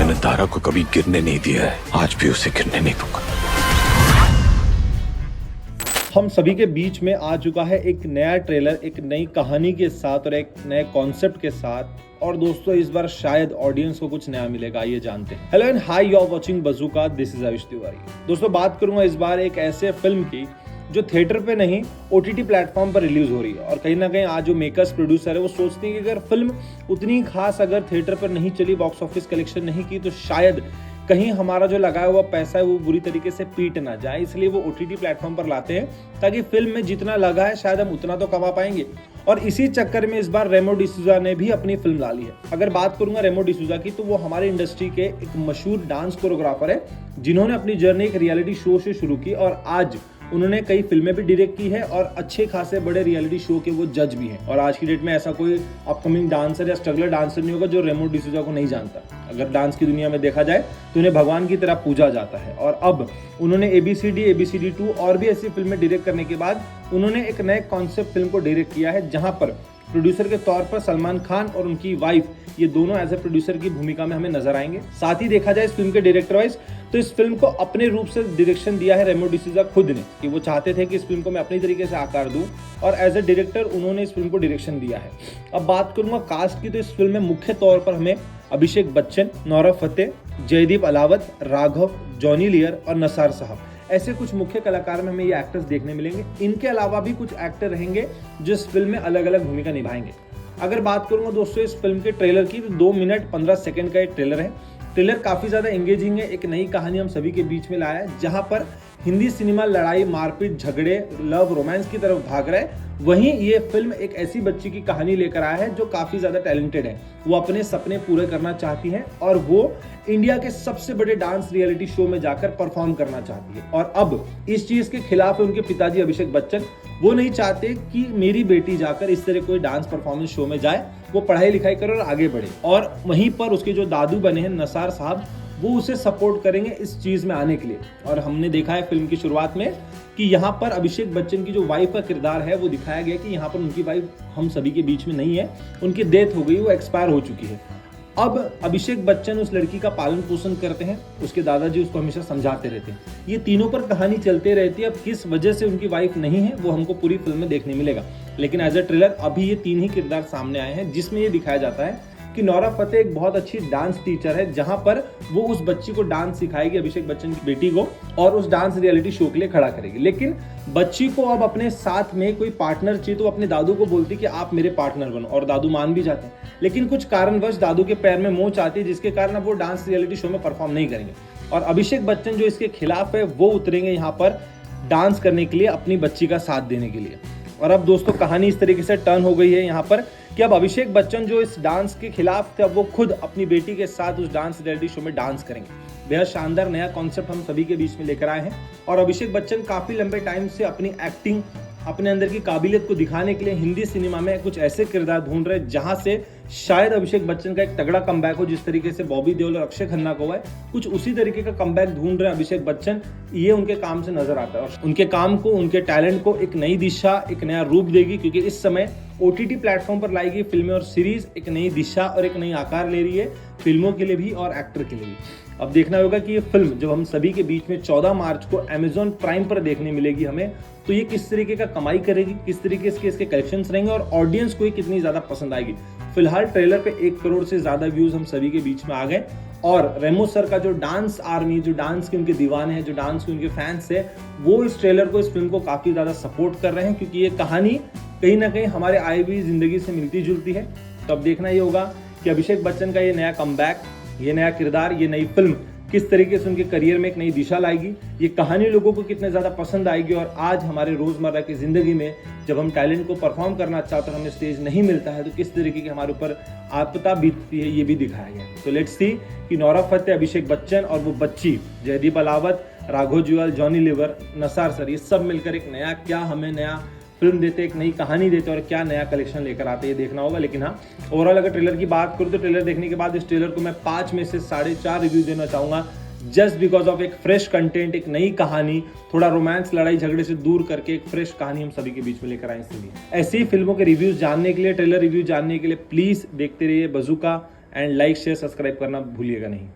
मैंने तारा को कभी गिरने नहीं दिया है, आज भी उसे गिरने नहीं दूंगा। हम सभी के बीच में आ चुका है एक नया ट्रेलर, एक नई कहानी के साथ और एक नए कॉन्सेप्ट के साथ। और दोस्तों इस बार शायद ऑडियंस को कुछ नया मिलेगा, ये जानते हैं। Hello and hi, you are watching Bazooka, this is Ayush Tiwari. दोस्तों बात करूंगा इस बार एक ऐसे फिल्म की जो थिएटर पे नहीं OTT प्लेटफॉर्म पर रिलीज हो रही है। और कहीं ना कहीं आज जो मेकर्स प्रोड्यूसर है वो सोचते हैं कि अगर फिल्म उतनी खास अगर थिएटर पर नहीं चली, बॉक्स ऑफिस कलेक्शन नहीं की, तो शायद कहीं हमारा जो लगाया हुआ पैसा है वो बुरी तरीके से पीट ना जाए, इसलिए वो OTT प्लेटफॉर्म पर लाते हैं ताकि फिल्म में जितना लगा है शायद हम उतना तो कमा पाएंगे। और इसी चक्कर में इस बार रेमो डिसूजा ने भी अपनी फिल्म ला ली है। अगर बात करूंगा रेमो डिसूजा की, तो वो हमारे इंडस्ट्री के एक मशहूर डांस कोरियोग्राफर है जिन्होंने अपनी जर्नी एक रियलिटी शो से शुरू की और आज उन्होंने कई फिल्में भी डायरेक्ट की है और अच्छे खासे बड़े रियलिटी शो के वो जज भी हैं। और आज की डेट में ऐसा कोई अपकमिंग डांसर या स्ट्रगलर डांसर नहीं होगा जो रेमो डिसूजा को नहीं जानता। अगर डांस की दुनिया में देखा जाए तो उन्हें भगवान की तरह पूजा जाता है। और अब उन्होंने ABCD 2 और भी ऐसी फिल्में डायरेक्ट करने के बाद उन्होंने एक नए कॉन्सेप्ट फिल्म को डायरेक्ट किया है, जहां पर प्रोड्यूसर के तौर पर सलमान खान और उनकी वाइफ, ये दोनों एज ए प्रोड्यूसर की भूमिका में हमें नजर आएंगे। साथ ही देखा जाए इस फिल्म के डायरेक्टर वाइज, तो इस फिल्म को अपने रूप से डायरेक्शन दिया है रेमो डिसूजा खुद ने, कि वो चाहते थे कि इस फिल्म को मैं अपनी तरीके से आकार दूं और एज ए डायरेक्टर उन्होंने इस फिल्म को डायरेक्शन दिया है। अब बात करूंगा कास्ट की, तो इस फिल्म में मुख्य तौर पर हमें Abhishek Bachchan, Nora Fateh, Jaideep Ahlawat, Raghav, Johnny लियर और नसार साहब, ऐसे कुछ मुख्य कलाकार में हमें ये एक्टर्स देखने मिलेंगे। इनके अलावा भी कुछ एक्टर रहेंगे जो इस फिल्म में अलग अलग भूमिका निभाएंगे। अगर बात करूंगा दोस्तों इस फिल्म के ट्रेलर की, तो 2 मिनट 15 सेकंड का एक ट्रेलर है। ट्रेलर काफी ज्यादा एंगेजिंग है, एक नई कहानी हम सभी के बीच में लाया है, जहां पर हिंदी सिनेमा लड़ाई, मारपीट, झगड़े, लव, रोमांस की तरफ भाग रहा है। वहीं ये फिल्म एक ऐसी बच्ची की कहानी लेकर आया है जो काफी ज्यादा टैलेंटेड है। वो अपने सपने पूरे करना चाहती है और वो इंडिया के सबसे बड़े डांस रियलिटी शो में जाकर परफॉर्म करना चाहती है। और अब इस चीज के खिलाफ है उनके पिताजी अभिषेक बच्चन। वो नहीं चाहते कि मेरी बेटी जाकर इस तरह कोई डांस परफॉर्मेंस शो में जाए, वो पढ़ाई लिखाई करे और आगे बढ़े। और वहीं पर उसके जो दादू बने हैं नसार साहब, वो उसे सपोर्ट करेंगे इस चीज में आने के लिए। और हमने देखा है फिल्म की शुरुआत में कि यहाँ पर अभिषेक बच्चन की जो वाइफ का किरदार है वो दिखाया गया कि यहाँ पर उनकी वाइफ हम सभी के बीच में नहीं है, उनकी डेथ हो गई, वो एक्सपायर हो चुकी है। अब अभिषेक बच्चन उस लड़की का पालन पोषण करते हैं, उसके दादाजी उसको हमेशा समझाते रहते हैं। ये तीनों पर कहानी चलते रहती है। अब किस वजह से उनकी वाइफ नहीं है वो हमको पूरी फिल्म में देखने मिलेगा, लेकिन एज ए ट्रेलर अभी ये 3 ही किरदार सामने आए हैं, जिसमें ये दिखाया जाता है कि नोरा फतेह एक बहुत अच्छी डांस टीचर है, जहां पर वो उस बच्ची को डांस सिखाएगी, अभिषेक बच्चन की बेटी को, और उस डांस रियलिटी शो के लिए खड़ा करेगी। लेकिन बच्ची को अब अपने साथ में कोई पार्टनर चाहिए, तो अपने दादू को बोलती कि आप मेरे पार्टनर बनो, और दादू मान भी जाते हैं। लेकिन कुछ कारणवश दादू के पैर में मोच आती है, जिसके कारण अब वो डांस रियलिटी शो में परफॉर्म नहीं करेंगे। और अभिषेक बच्चन जो इसके खिलाफ है वो उतरेंगे यहाँ पर डांस करने के लिए, अपनी बच्ची का साथ देने के लिए। और अब दोस्तों कहानी इस तरीके से टर्न हो गई है यहाँ पर कि अब अभिषेक बच्चन जो इस डांस के खिलाफ थे, अब वो खुद अपनी बेटी के साथ उस डांस रियलिटी शो में डांस करेंगे। बेहद शानदार नया कॉन्सेप्ट हम सभी के बीच में लेकर आए हैं। और अभिषेक बच्चन काफी लंबे टाइम से अपनी एक्टिंग, अपने अंदर की काबिलियत को दिखाने के लिए हिंदी सिनेमा में कुछ ऐसे किरदार ढूंढ रहे हैं जहां से शायद अभिषेक बच्चन का एक तगड़ा कमबैक हो, जिस तरीके से बॉबी देओल और अक्षय खन्ना को हुआ है। कुछ उसी तरीके का कमबैक ढूंढ रहे हैं अभिषेक बच्चन। ये उनके काम से नजर आता है और उनके काम को, उनके टैलेंट को एक नई दिशा, एक नया रूप देगी, क्योंकि इस समय OTT प्लेटफॉर्म पर लाई गई फिल्में और सीरीज एक नई दिशा और एक नई आकार ले रही है, फिल्मों के लिए भी और एक्टर के लिए भी। अब देखना होगा कि ये फिल्म जब हम सभी के बीच में 14 मार्च को Amazon प्राइम पर देखने मिलेगी हमें, तो ये किस तरीके का कमाई करेगी, किस तरीके से इसके कलेक्शंस रहेंगे और ऑडियंस को ये कितनी ज्यादा पसंद आएगी। फिलहाल ट्रेलर पे 1 करोड़ से ज्यादा व्यूज हम सभी के बीच में आ गए। और रेमो सर का जो डांस आर्मी, जो डांस के उनके दीवाने हैं, जो डांस के उनके फैंस है, वो इस ट्रेलर को, इस फिल्म को काफी ज्यादा सपोर्ट कर रहे हैं, क्योंकि ये कहानी कहीं ना कहीं हमारे आई हुई जिंदगी से मिलती जुलती है। तो अब देखना ये होगा कि अभिषेक बच्चन का ये नया कमबैक, ये नया किरदार, ये नई फिल्म किस तरीके से उनके करियर में एक नई दिशा लाएगी, ये कहानी लोगों को कितने ज्यादा पसंद आएगी। और आज हमारे रोजमर्रा की जिंदगी में जब हम टैलेंट को परफॉर्म करना चाहते हैं, हमें स्टेज नहीं मिलता है, तो किस तरीके की हमारे ऊपर आपदा बीतती है, ये भी दिखाया गया। तो लेट्स सी कि नोरा फतेह, अभिषेक बच्चन और वो बच्ची जयदीप अलावत, राघव जुएल, जॉनी लिवर, नसार सर, ये सब मिलकर एक नया क्या हमें नया फिल्म देते, एक नई कहानी देते और क्या नया कलेक्शन लेकर आते, ये देखना होगा। लेकिन हाँ, ओवरऑल अगर ट्रेलर की बात करूँ तो ट्रेलर देखने के बाद इस ट्रेलर को मैं 5 में से 4.5 रिव्यू देना चाहूंगा, जस्ट बिकॉज ऑफ एक फ्रेश कंटेंट, एक नई कहानी, थोड़ा रोमांस, लड़ाई झगड़े से दूर करके एक फ्रेश कहानी हम सभी के बीच में लेकर आए। इसलिए ऐसी ही फिल्मों के रिव्यूज जानने के लिए, ट्रेलर रिव्यू जानने के लिए प्लीज देखते रहिए bazooka and like share subscribe करना भूलिएगा नहीं।